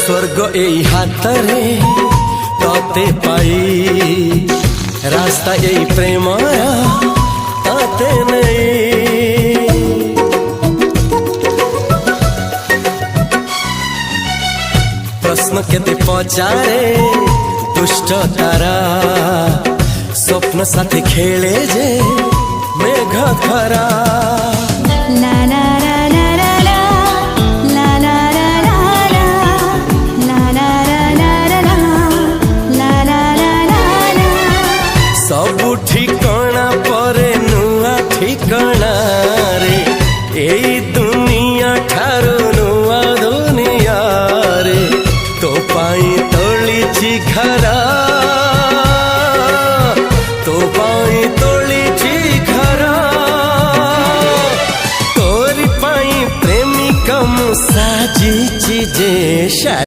स्वर्ग एई हातरे तते पाई रास्ता एई प्रेम तते नहीं। प्रश्न केते पचारे दुष्ट तारा स्वप्न साथी खेले जे मेघ खरा। सबु ठिकाना परे नुआ ठिकाना रे एई दुनिया ठारू नुआ दुनिया रे। तो पाई तोलिछि घरा तो पाई तोलिछि घरा तोरी पाई प्रेमिका मु साजिछि जे